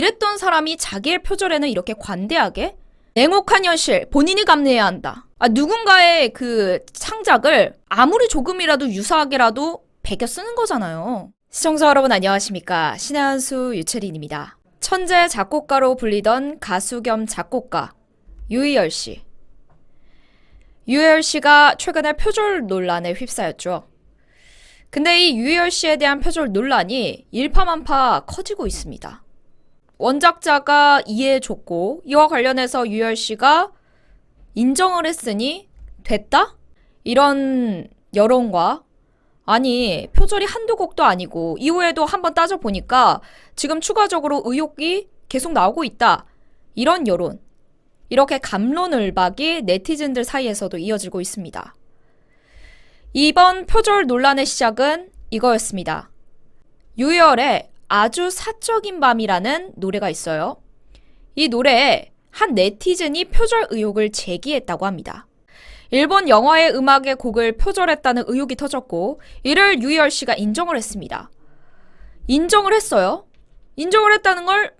이랬던 사람이 자기의 표절에는 이렇게 관대하게? 냉혹한 현실, 본인이 감내해야 한다. 누군가의 그 창작을 아무리 조금이라도 유사하게라도 베껴 쓰는 거잖아요. 시청자 여러분 안녕하십니까. 신의 한수 유채린입니다. 천재 작곡가로 불리던 가수 겸 작곡가 유희열 씨. 유희열 씨가 최근에 표절 논란에 휩싸였죠. 근데 이 유희열 씨에 대한 표절 논란이 일파만파 커지고 있습니다. 원작자가 이해해줬고 이와 관련해서 유희열 씨가 인정을 했으니 됐다? 이런 여론과 아니 표절이 한두 곡도 아니고 이후에도 한번 따져보니까 지금 추가적으로 의혹이 계속 나오고 있다. 이런 여론. 이렇게 갑론을박이 네티즌들 사이에서도 이어지고 있습니다. 이번 표절 논란의 시작은 이거였습니다. 유희열의 아주 사적인 밤이라는 노래가 있어요. 이 노래에 한 네티즌이 표절 의혹을 제기했다고 합니다. 일본 영화의 음악의 곡을 표절했다는 의혹이 터졌고 이를 유희열 씨가 인정을 했습니다. 인정을 했어요. 인정을 했다는 걸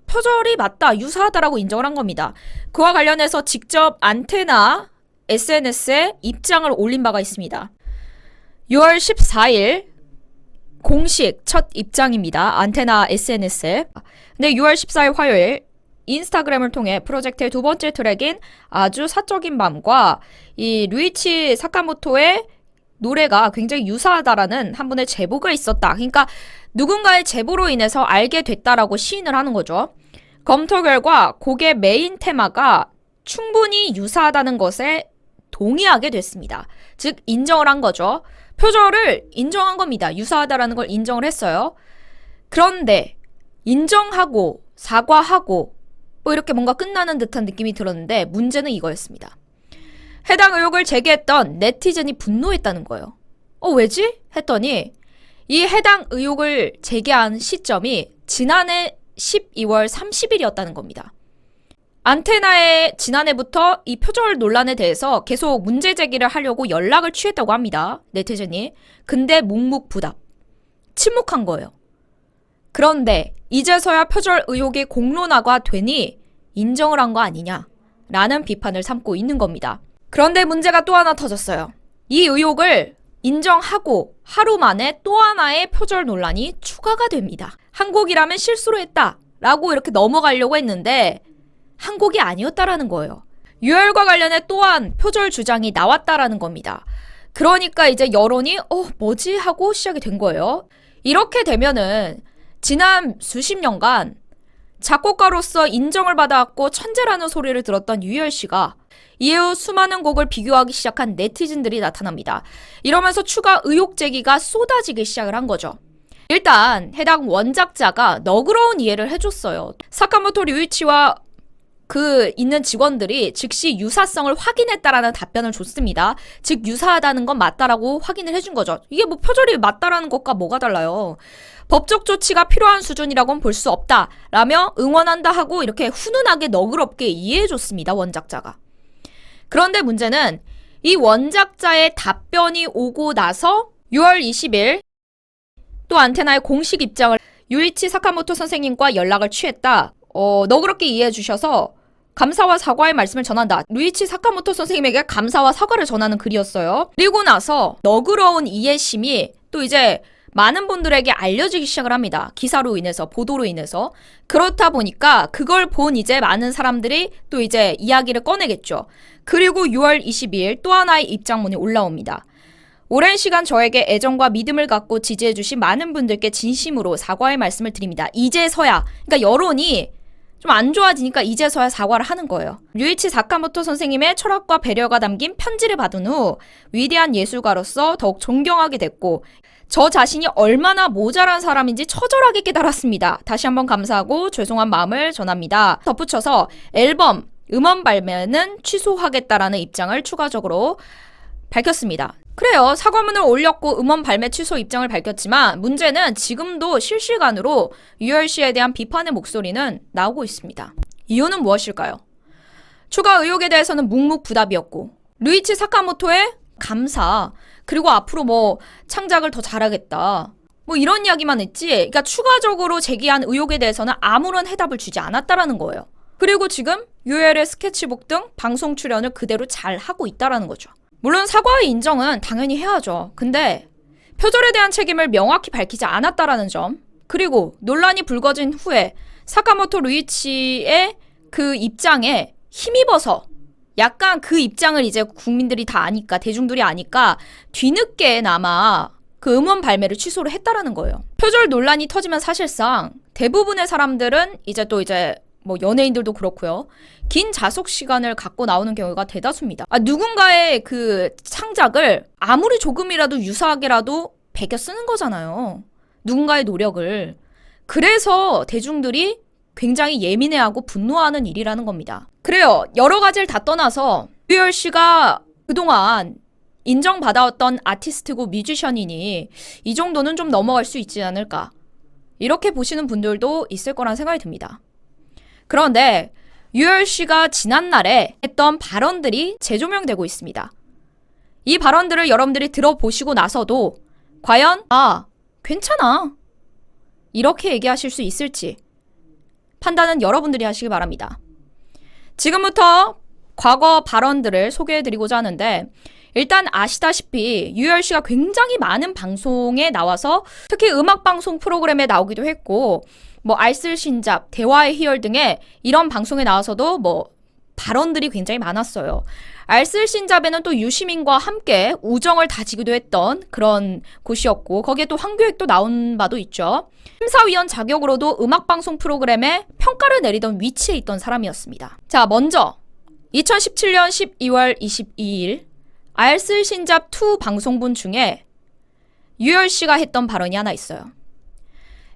표절이 맞다, 유사하다라고 인정을 한 겁니다. 그와 관련해서 직접 안테나 SNS에 입장을 올린 바가 있습니다. 6월 14일 공식 첫 입장입니다. 안테나 SNS에. 근데 6월 14일 화요일 인스타그램을 통해 프로젝트의 두 번째 트랙인 아주 사적인 밤과 이 류이치 사카모토의 노래가 굉장히 유사하다라는 한 분의 제보가 있었다. 그러니까 누군가의 제보로 인해서 알게 됐다라고 시인을 하는 거죠. 검토 결과 곡의 메인 테마가 충분히 유사하다는 것에 동의하게 됐습니다. 즉 인정을 한 거죠. 표절을 인정한 겁니다. 유사하다라는 걸 인정을 했어요. 그런데 인정하고 사과하고 뭐 이렇게 뭔가 끝나는 듯한 느낌이 들었는데 문제는 이거였습니다. 해당 의혹을 제기했던 네티즌이 분노했다는 거예요. 왜지? 했더니 이 해당 의혹을 제기한 시점이 지난해 12월 30일이었다는 겁니다. 안테나에 지난해부터 이 표절 논란에 대해서 계속 문제 제기를 하려고 연락을 취했다고 합니다. 네티즌이. 근데 묵묵부답. 침묵한 거예요. 그런데 이제서야 표절 의혹이 공론화가 되니 인정을 한 거 아니냐라는 비판을 삼고 있는 겁니다. 그런데 문제가 또 하나 터졌어요. 이 의혹을 인정하고 하루 만에 또 하나의 표절 논란이 추가가 됩니다. 한 곡이라면 실수로 했다라고 이렇게 넘어가려고 했는데 한 곡이 아니었다라는 거예요. 유혈과 관련해 또한 표절 주장이 나왔다라는 겁니다. 그러니까 이제 여론이 뭐지? 하고 시작이 된 거예요. 이렇게 되면은 지난 수십 년간 작곡가로서 인정을 받아왔고 천재라는 소리를 들었던 유희열 씨가 이후 수많은 곡을 비교하기 시작한 네티즌들이 나타납니다. 이러면서 추가 의혹 제기가 쏟아지기 시작을 한 거죠. 일단 해당 원작자가 너그러운 이해를 해줬어요. 사카모토 류이치와 그 있는 직원들이 즉시 유사성을 확인했다라는 답변을 줬습니다. 즉 유사하다는 건 맞다라고 확인을 해준 거죠. 이게 뭐 표절이 맞다라는 것과 뭐가 달라요. 법적 조치가 필요한 수준이라고는 볼 수 없다라며 응원한다 하고 이렇게 훈훈하게 너그럽게 이해해줬습니다. 원작자가. 그런데 문제는 이 원작자의 답변이 오고 나서 6월 20일 또 안테나의 공식 입장을 유이치 사카모토 선생님과 연락을 취했다. 너그럽게 이해해 주셔서 감사와 사과의 말씀을 전한다. 류이치 사카모토 선생님에게 감사와 사과를 전하는 글이었어요. 그리고 나서 너그러운 이해심이 또 이제 많은 분들에게 알려지기 시작을 합니다. 기사로 인해서, 보도로 인해서. 그렇다 보니까 그걸 본 이제 많은 사람들이 또 이제 이야기를 꺼내겠죠. 그리고 6월 22일 또 하나의 입장문이 올라옵니다. 오랜 시간 저에게 애정과 믿음을 갖고 지지해주신 많은 분들께 진심으로 사과의 말씀을 드립니다. 이제서야, 그러니까 여론이 좀 안 좋아지니까 이제서야 사과를 하는 거예요. 류이치 사카모토 선생님의 철학과 배려가 담긴 편지를 받은 후 위대한 예술가로서 더욱 존경하게 됐고 저 자신이 얼마나 모자란 사람인지 처절하게 깨달았습니다. 다시 한번 감사하고 죄송한 마음을 전합니다. 덧붙여서 앨범, 음원 발매는 취소하겠다라는 입장을 추가적으로 밝혔습니다. 그래요. 사과문을 올렸고 음원 발매 취소 입장을 밝혔지만 문제는 지금도 실시간으로 유희열 씨에 대한 비판의 목소리는 나오고 있습니다. 이유는 무엇일까요? 추가 의혹에 대해서는 묵묵부답이었고 류이치 사카모토의 감사 그리고 앞으로 뭐 창작을 더 잘하겠다 뭐 이런 이야기만 했지, 그러니까 추가적으로 제기한 의혹에 대해서는 아무런 해답을 주지 않았다라는 거예요. 그리고 지금 유열의 스케치북 등 방송 출연을 그대로 잘 하고 있다라는 거죠. 물론 사과의 인정은 당연히 해야죠. 근데 표절에 대한 책임을 명확히 밝히지 않았다라는 점, 그리고 논란이 불거진 후에 사카모토 루이치의 그 입장에 힘입어서 약간 그 입장을 이제 국민들이 다 아니까, 대중들이 아니까 뒤늦게나마 그 음원 발매를 취소를 했다라는 거예요. 표절 논란이 터지면 사실상 대부분의 사람들은 이제 뭐 연예인들도 그렇고요. 긴 자속 시간을 갖고 나오는 경우가 대다수입니다. 누군가의 그 창작을 아무리 조금이라도 유사하게라도 베껴 쓰는 거잖아요. 누군가의 노력을. 그래서 대중들이 굉장히 예민해하고 분노하는 일이라는 겁니다. 그래요. 여러 가지를 다 떠나서 유열 씨가 그동안 인정받아왔던 아티스트고 뮤지션이니 이 정도는 좀 넘어갈 수 있지 않을까. 이렇게 보시는 분들도 있을 거란 생각이 듭니다. 그런데 유열 씨가 지난날에 했던 발언들이 재조명되고 있습니다. 이 발언들을 여러분들이 들어보시고 나서도 과연 괜찮아 이렇게 얘기하실 수 있을지 판단은 여러분들이 하시기 바랍니다. 지금부터 과거 발언들을 소개해드리고자 하는데, 일단 아시다시피 유열 씨가 굉장히 많은 방송에 나와서 특히 음악방송 프로그램에 나오기도 했고, 뭐 알쓸신잡, 대화의 희열 등의 이런 방송에 나와서도 뭐 발언들이 굉장히 많았어요. 알쓸신잡에는 또 유시민과 함께 우정을 다지기도 했던 그런 곳이었고, 거기에 또 황교익도 나온 바도 있죠. 심사위원 자격으로도 음악방송 프로그램에 평가를 내리던 위치에 있던 사람이었습니다. 자, 먼저 2017년 12월 22일 알쓸신잡2 방송분 중에 유열 씨가 했던 발언이 하나 있어요.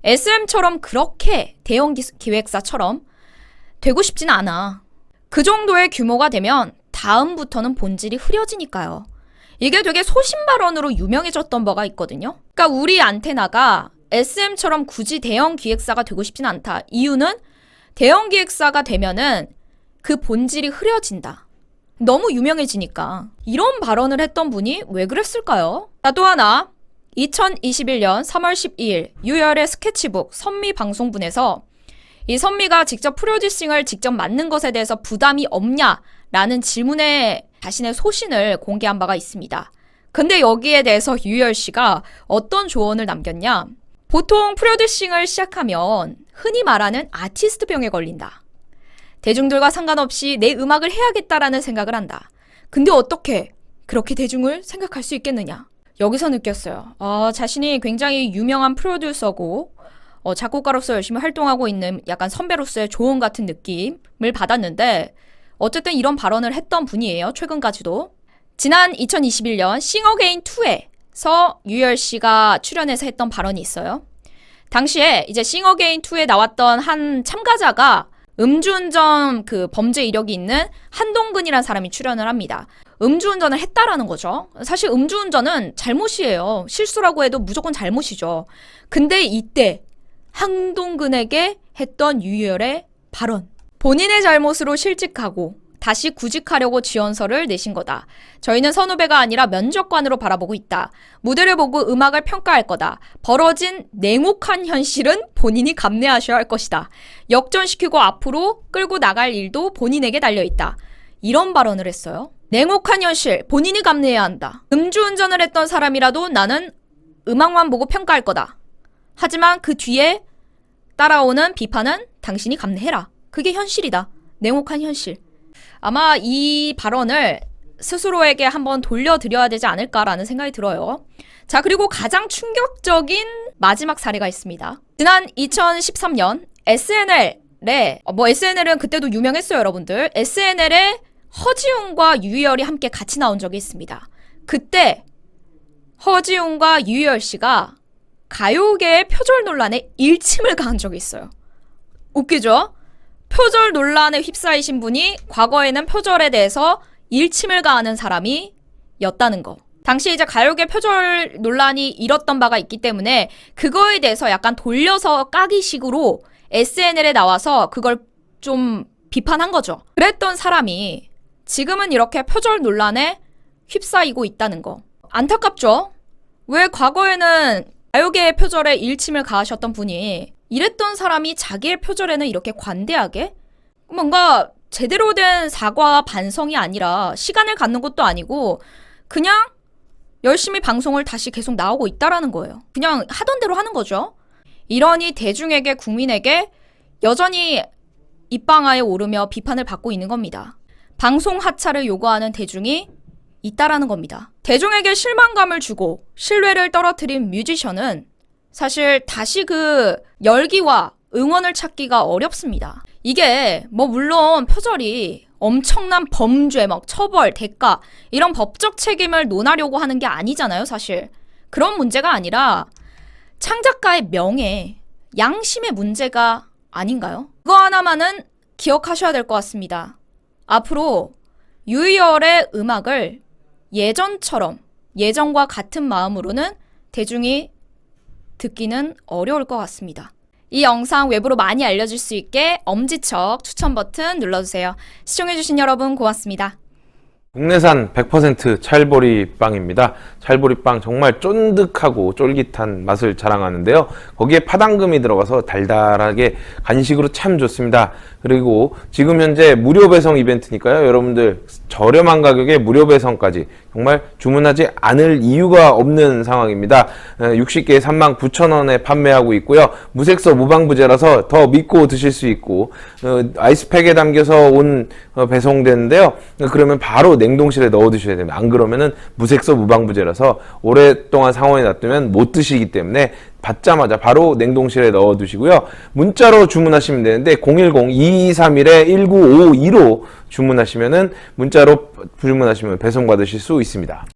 SM처럼 그렇게 대형 기획사처럼 되고 싶진 않아. 그 정도의 규모가 되면 다음부터는 본질이 흐려지니까요. 이게 되게 소신 발언으로 유명해졌던 바가 있거든요. 그러니까 우리 안테나가 SM처럼 굳이 대형 기획사가 되고 싶진 않다. 이유는 대형 기획사가 되면은 그 본질이 흐려진다. 너무 유명해지니까. 이런 발언을 했던 분이 왜 그랬을까요? 자, 또 하나. 2021년 3월 12일 유열의 스케치북 선미 방송분에서 이 선미가 직접 프로듀싱을 직접 맡는 것에 대해서 부담이 없냐라는 질문에 자신의 소신을 공개한 바가 있습니다. 근데 여기에 대해서 유열 씨가 어떤 조언을 남겼냐? 보통 프로듀싱을 시작하면 흔히 말하는 아티스트 병에 걸린다. 대중들과 상관없이 내 음악을 해야겠다라는 생각을 한다. 근데 어떻게 그렇게 대중을 생각할 수 있겠느냐? 여기서 느꼈어요. 자신이 굉장히 유명한 프로듀서고 작곡가로서 열심히 활동하고 있는 약간 선배로서의 조언 같은 느낌을 받았는데, 어쨌든 이런 발언을 했던 분이에요. 최근까지도. 지난 2021년 싱어게인2에서 유열 씨가 출연해서 했던 발언이 있어요. 당시에 이제 싱어게인2에 나왔던 한 참가자가 음주운전 그 범죄 이력이 있는 한동근이라는 사람이 출연을 합니다. 음주운전을 했다라는 거죠. 사실 음주운전은 잘못이에요. 실수라고 해도 무조건 잘못이죠. 근데 이때 한동근에게 했던 유열의 발언. 본인의 잘못으로 실직하고 다시 구직하려고 지원서를 내신 거다. 저희는 선후배가 아니라 면접관으로 바라보고 있다. 무대를 보고 음악을 평가할 거다. 벌어진 냉혹한 현실은 본인이 감내하셔야 할 것이다. 역전시키고 앞으로 끌고 나갈 일도 본인에게 달려있다. 이런 발언을 했어요. 냉혹한 현실, 본인이 감내해야 한다. 음주운전을 했던 사람이라도 나는 음악만 보고 평가할 거다. 하지만 그 뒤에 따라오는 비판은 당신이 감내해라. 그게 현실이다. 냉혹한 현실. 아마 이 발언을 스스로에게 한번 돌려드려야 되지 않을까라는 생각이 들어요. 자, 그리고 가장 충격적인 마지막 사례가 있습니다. 지난 2013년 SNL에, SNL은 그때도 유명했어요, 여러분들. SNL에 허지웅과 유열이 함께 같이 나온 적이 있습니다. 그때 허지웅과 유열 씨가 가요계의 표절 논란에 일침을 가한 적이 있어요. 웃기죠? 표절 논란에 휩싸이신 분이 과거에는 표절에 대해서 일침을 가하는 사람이 였다는 거. 당시 이제 가요계 표절 논란이 일었던 바가 있기 때문에 그거에 대해서 약간 돌려서 까기식으로 SNL에 나와서 그걸 좀 비판한 거죠. 그랬던 사람이 지금은 이렇게 표절 논란에 휩싸이고 있다는 거. 안타깝죠? 왜 과거에는 가요계의 표절에 일침을 가하셨던 분이 이랬던 사람이 자기의 표절에는 이렇게 관대하게? 뭔가 제대로 된 사과와 반성이 아니라 시간을 갖는 것도 아니고 그냥 열심히 방송을 다시 계속 나오고 있다라는 거예요. 그냥 하던 대로 하는 거죠. 이러니 대중에게, 국민에게 여전히 입방아에 오르며 비판을 받고 있는 겁니다. 방송 하차를 요구하는 대중이 있다라는 겁니다. 대중에게 실망감을 주고 신뢰를 떨어뜨린 뮤지션은 사실 다시 그 열기와 응원을 찾기가 어렵습니다. 이게 뭐 물론 표절이 엄청난 범죄, 막 처벌, 대가 이런 법적 책임을 논하려고 하는 게 아니잖아요, 사실. 그런 문제가 아니라 창작가의 명예, 양심의 문제가 아닌가요? 그거 하나만은 기억하셔야 될 것 같습니다. 앞으로 유희열의 음악을 예전처럼, 예전과 같은 마음으로는 대중이 듣기는 어려울 것 같습니다. 이 영상 외부로 많이 알려질 수 있게 엄지척 추천 버튼 눌러주세요. 시청해주신 여러분 고맙습니다. 국내산 100% 찰보리 빵입니다. 찰보리 빵 정말 쫀득하고 쫄깃한 맛을 자랑하는데요. 거기에 파당금이 들어가서 달달하게 간식으로 참 좋습니다. 그리고 지금 현재 무료 배송 이벤트니까요. 여러분들 저렴한 가격에 무료 배송까지 정말 주문하지 않을 이유가 없는 상황입니다. 60개에 39,000원에 판매하고 있고요. 무색소 무방부제라서 더 믿고 드실 수 있고 아이스팩에 담겨서 온 배송되는데요. 그러면 바로 냉동실에 넣어 두셔야 됩니다. 안 그러면은 무색소 무방부제라서 오랫동안 상온에 놔두면 못 드시기 때문에 받자마자 바로 냉동실에 넣어 두시고요. 문자로 주문하시면 되는데 010-2231-1952로 주문하시면은 문자로 주문하시면 배송 받으실 수 있습니다.